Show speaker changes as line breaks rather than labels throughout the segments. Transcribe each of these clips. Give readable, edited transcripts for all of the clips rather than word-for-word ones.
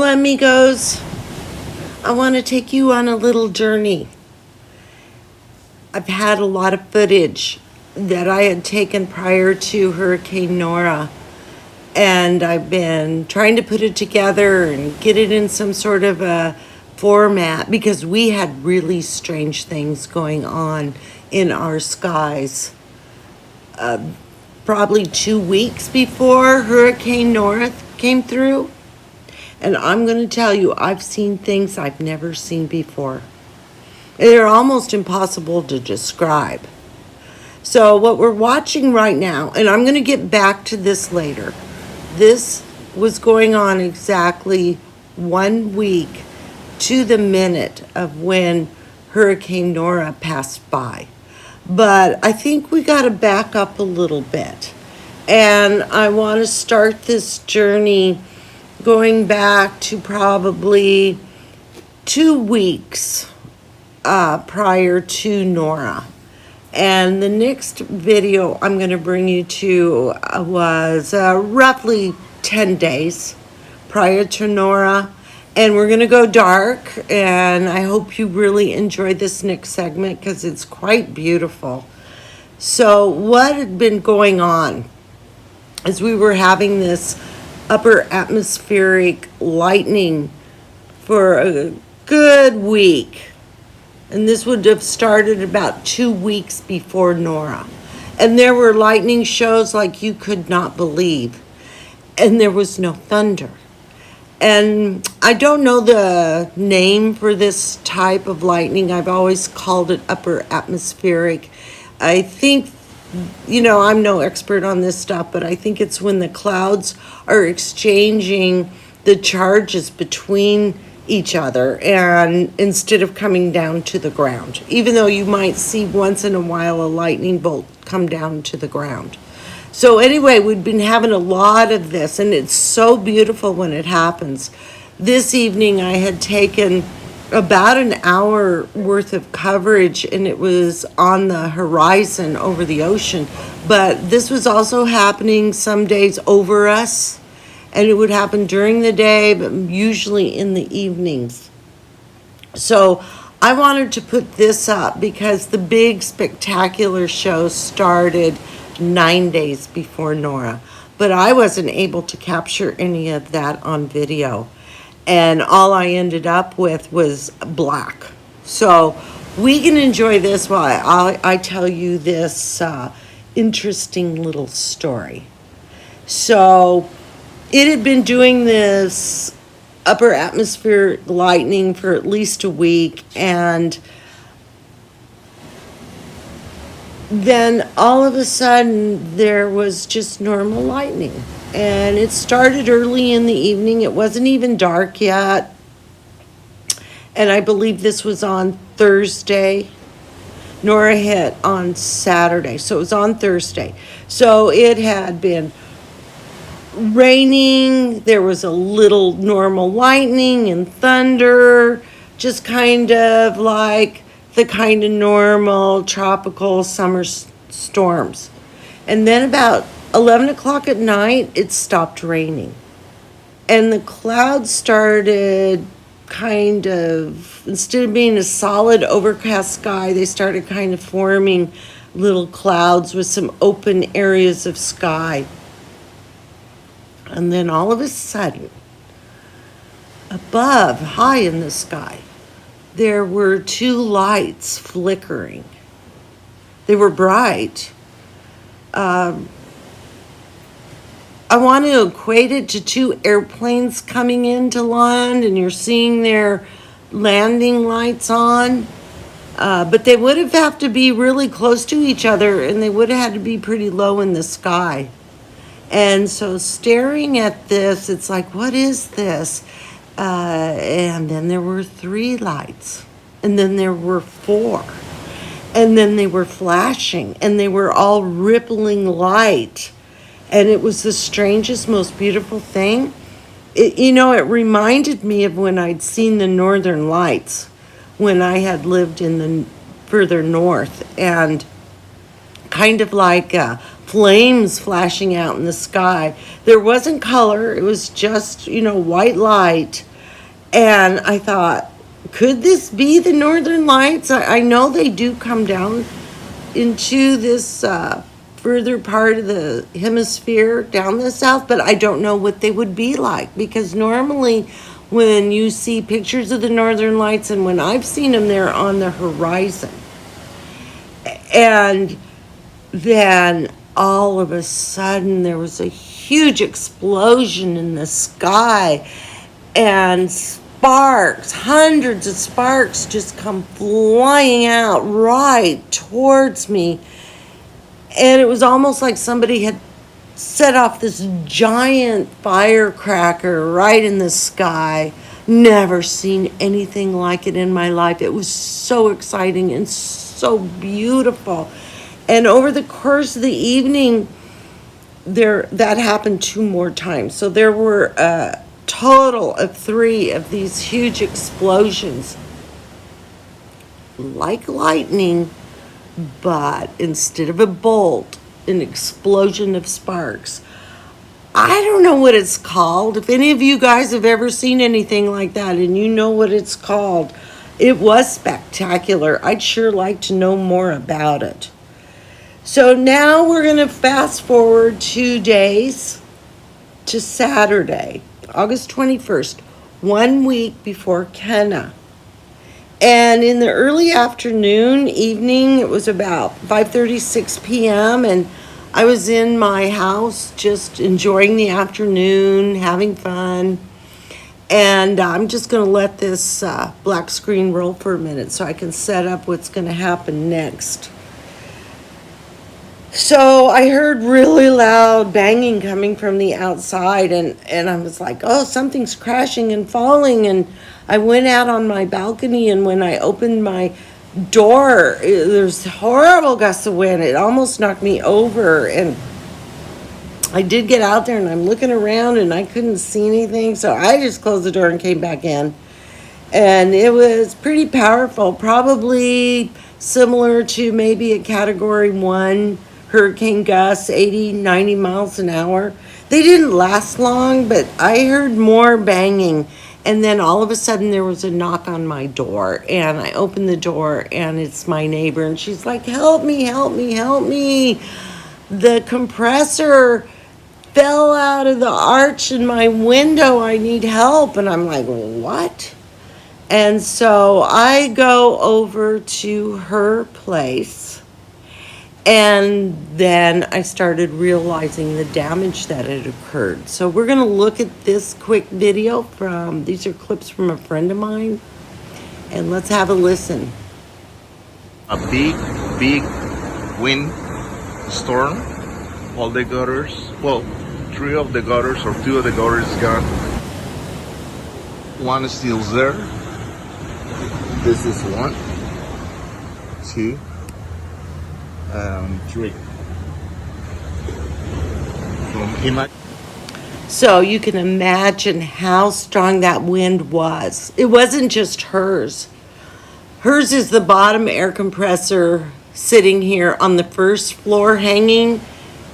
Hola amigos, I want to take you on a little journey. I've had a lot of footage that I had taken prior to Hurricane Nora, and I've been trying to put it together and get it in some sort of a format because we had really strange things going on in our skies. Probably 2 weeks before Hurricane Nora came through. And I'm going to tell you, I've seen things I've never seen before. They're almost impossible to describe. So what we're watching right now, and I'm going to get back to this later. This was going on exactly 1 week to the minute of when Hurricane Nora passed by. But I think we got to back up a little bit. And I want to start this journey going back to probably 2 weeks prior to Nora. And the next video I'm going to bring you to was roughly 10 days prior to Nora. And we're going to go dark, and I hope you really enjoy this next segment because it's quite beautiful. So what had been going on is we were having this upper atmospheric lightning for a good week. And this would have started about 2 weeks before Nora. And there were lightning shows like you could not believe. And there was no thunder. And I don't know the name for this type of lightning. I've always called it upper atmospheric. I think, I'm no expert on this stuff, but I think it's when the clouds are exchanging the charges between each other and instead of coming down to the ground, even though you might see once in a while a lightning bolt come down to the ground. So anyway, we've been having a lot of this, and it's so beautiful when it happens. This evening I had taken about an hour worth of coverage, and it was on the horizon over the ocean. But this was also happening some days over us, and it would happen during the day, but usually in the evenings. So I wanted to put this up because the big spectacular show started 9 days before Nora, but I wasn't able to capture any of that on video. And all I ended up with was black. So we can enjoy this while I tell you this interesting little story. So it had been doing this upper atmospheric lightning for at least a week, and then all of a sudden there was just normal lightning. And it started early in the evening. It wasn't even dark yet. And I believe this was on Thursday. Nora hit on Saturday. So it was on Thursday. So it had been raining. There was a little normal lightning and thunder. Just kind of like the kind of normal tropical summer storms. And then about 11 o'clock at night, it stopped raining. And the clouds started kind of, instead of being a solid overcast sky, they started kind of forming little clouds with some open areas of sky. And then all of a sudden, above, high in the sky, there were 2 lights flickering. They were bright. I want to equate it to 2 airplanes coming in to land, and you're seeing their landing lights on. But they would have to be really close to each other, and they would have had to be pretty low in the sky. And so staring at this, it's like, what is this? And then there were 3 lights, and then there were 4. And then they were flashing, and they were all rippling light. And it was the strangest, most beautiful thing. It reminded me of when I'd seen the Northern Lights when I had lived in the further north, and kind of like flames flashing out in the sky. There wasn't color. It was just, white light, And I thought, could this be the Northern Lights? I know they do come down into this further part of the hemisphere down the south, but I don't know what they would be like, because normally when you see pictures of the Northern Lights, and when I've seen them, they're on the horizon. And then all of a sudden there was a huge explosion in the sky, and sparks, hundreds of sparks just come flying out right towards me. And it was almost like somebody had set off this giant firecracker right in the sky. Never seen anything like it in my life. It was so exciting and so beautiful. And over the course of the evening, that happened 2 more times. So there were a total of 3 of these huge explosions, like lightning, but instead of a bolt, an explosion of sparks. I don't know what it's called. If any of you guys have ever seen anything like that and you know what it's called, it was spectacular. I'd sure like to know more about it. So now we're going to fast forward 2 days to Saturday, August 21st, 1 week before Kenna. And in the early afternoon, evening, it was about 5:36 p.m., and I was in my house just enjoying the afternoon, having fun. And I'm just going to let this black screen roll for a minute so I can set up what's going to happen next. So I heard really loud banging coming from the outside, and I was like, oh, something's crashing and falling. And I went out on my balcony, and when I opened my door, there's horrible gusts of wind. It almost knocked me over. And I did get out there, and I'm looking around, and I couldn't see anything. So I just closed the door and came back in. And it was pretty powerful, probably similar to maybe a Category 1 hurricane gusts, 80, 90 miles an hour. They didn't last long, but I heard more banging. And then all of a sudden there was a knock on my door, and I opened the door, and it's my neighbor, and she's like, help me, help me, help me. The compressor fell out of the arch in my window. I need help. And I'm like, what? And so I go over to her place, and then I started realizing the damage that had occurred. So we're going to look at this quick video these are clips from a friend of mine, and let's have a listen.
A big wind storm. All the gutters, well, 3 of the gutters or 2 of the gutters gone. One is still there. This is 1, 2, 3.
So you can imagine how strong that wind was. It wasn't just hers. Hers is the bottom air compressor sitting here on the first floor hanging,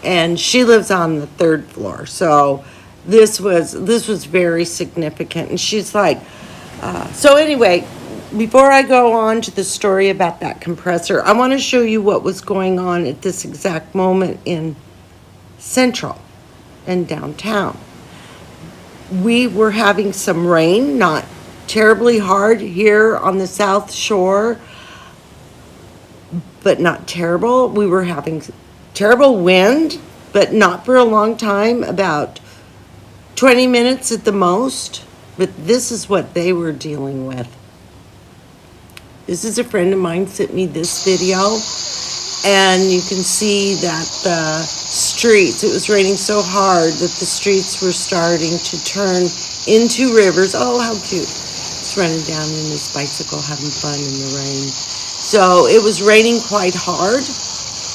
and she lives on the 3rd floor. So this was very significant. And she's like, so anyway, before I go on to the story about that compressor, I want to show you what was going on at this exact moment in Central and downtown. We were having some rain, not terribly hard here on the South Shore, but not terrible. We were having terrible wind, but not for a long time, about 20 minutes at the most. But this is what they were dealing with. This is a friend of mine sent me this video, and you can see that the streets, it was raining so hard that the streets were starting to turn into rivers. Oh, how cute. He's running down in his bicycle, having fun in the rain. So it was raining quite hard.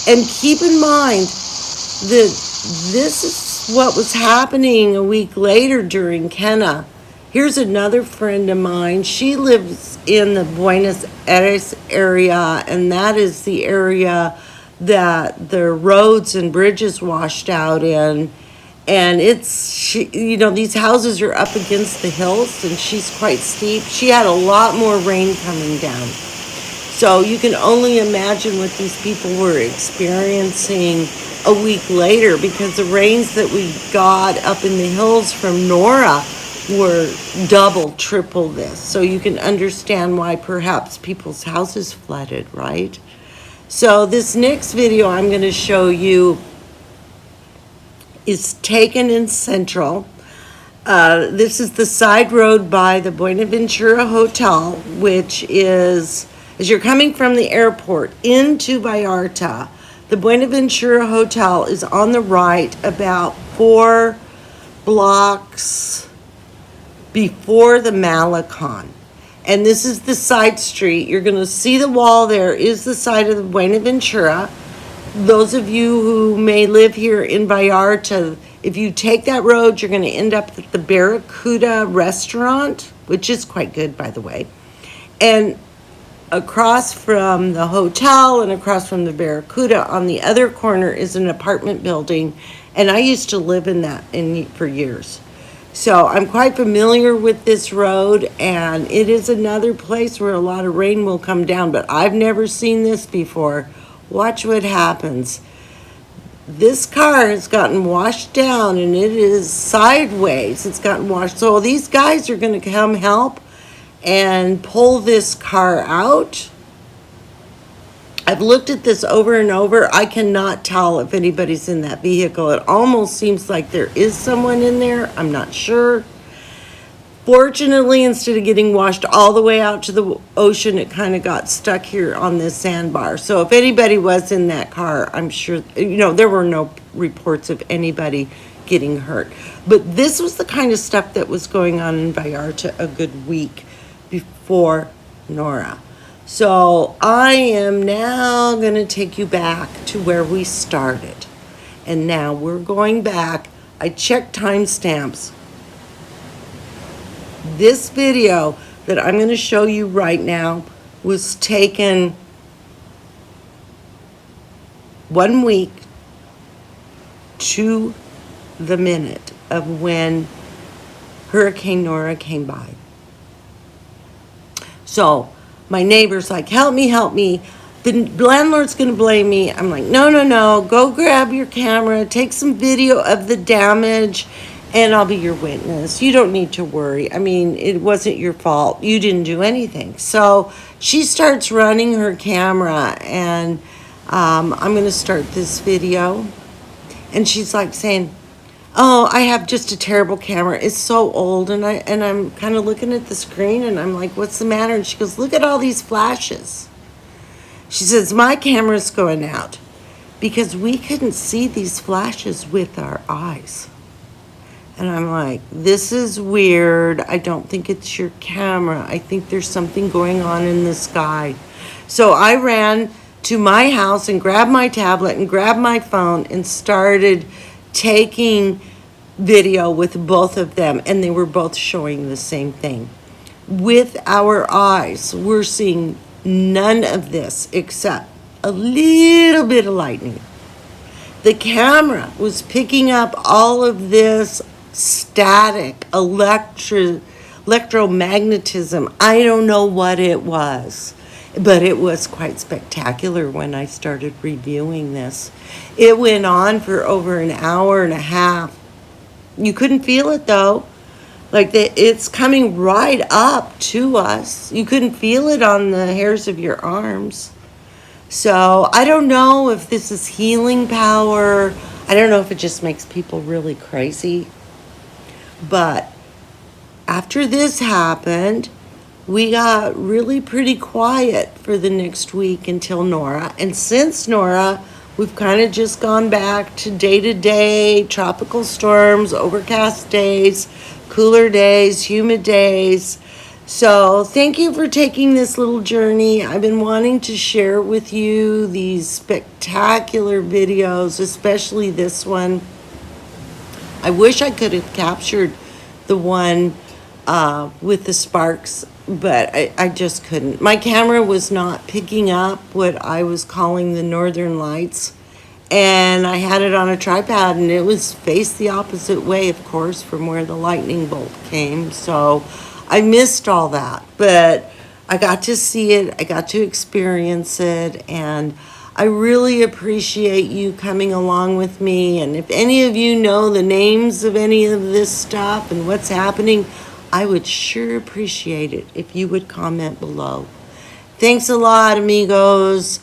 And keep in mind that this is what was happening a week later during Kenna. Here's another friend of mine. She lives in the Buenos Aires area, and that is the area that the roads and bridges washed out in. And these houses are up against the hills, and she's quite steep. She had a lot more rain coming down. So you can only imagine what these people were experiencing a week later, because the rains that we got up in the hills from Nora were double, triple this. So you can understand why perhaps people's houses flooded, right? So this next video I'm going to show you is taken in Central. This is the side road by the Buenaventura Hotel, which is, as you're coming from the airport into Vallarta, the Buenaventura Hotel is on the right, about 4 blocks before the Malecon. And this is the side street. You're going to see the wall there is the side of the Buenaventura. Those of you who may live here in Vallarta, if you take that road, you're going to end up at the Barracuda restaurant, which is quite good, by the way. And across from the hotel and across from the Barracuda on the other corner is an apartment building. And I used to live in that for years. So I'm quite familiar with this road, and it is another place where a lot of rain will come down, but I've never seen this before. Watch what happens. This car has gotten washed down, and it is sideways. It's gotten washed. So these guys are going to come help and pull this car out. I've looked at this over and over. I cannot tell if anybody's in that vehicle. It almost seems like there is someone in there. I'm not sure. Fortunately, instead of getting washed all the way out to the ocean, it kind of got stuck here on this sandbar. So if anybody was in that car, I'm sure, there were no reports of anybody getting hurt. But this was the kind of stuff that was going on in Vallarta a good week before Nora. So I am now going to take you back to where we started. And now we're going back. I checked timestamps. This video that I'm going to show you right now was taken 1 week to the minute of when Hurricane Nora came by. So my neighbor's like, help me. The landlord's going to blame me. I'm like, no. Go grab your camera, take some video of the damage, and I'll be your witness. You don't need to worry. I mean, it wasn't your fault. You didn't do anything. So she starts running her camera, and I'm going to start this video. And she's like saying, oh, I have just a terrible camera. It's so old. And I'm kind of looking at the screen, and I'm like, what's the matter? And she goes, look at all these flashes. She says, my camera's going out because we couldn't see these flashes with our eyes. And I'm like, this is weird. I don't think it's your camera. I think there's something going on in the sky. So I ran to my house and grabbed my tablet and grabbed my phone and started taking video with both of them. And they were both showing the same thing. With our eyes, we're seeing none of this except a little bit of lightning. The camera was picking up all of this static, electromagnetism. I don't know what it was, but it was quite spectacular when I started reviewing this. It went on for over an hour and a half. You couldn't feel it though. It's coming right up to us. You couldn't feel it on the hairs of your arms. So I don't know if this is healing power. I don't know if it just makes people really crazy. But after this happened, we got really pretty quiet for the next week until Nora. And since Nora, we've kind of just gone back to day-to-day tropical storms, overcast days, cooler days, humid days. So thank you for taking this little journey. I've been wanting to share with you these spectacular videos, especially this one. I wish I could have captured the one with the sparks, but I just couldn't. My camera was not picking up what I was calling the northern lights, And I had it on a tripod, and it was faced the opposite way, of course, from where the lightning bolt came. So I missed all that, but I got to see it, I got to experience it, and I really appreciate you coming along with me. And if any of you know the names of any of this stuff and what's happening, I would sure appreciate it if you would comment below. Thanks a lot, amigos.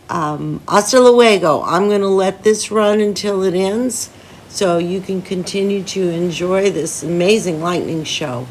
Hasta luego. I'm going to let this run until it ends so you can continue to enjoy this amazing lightning show.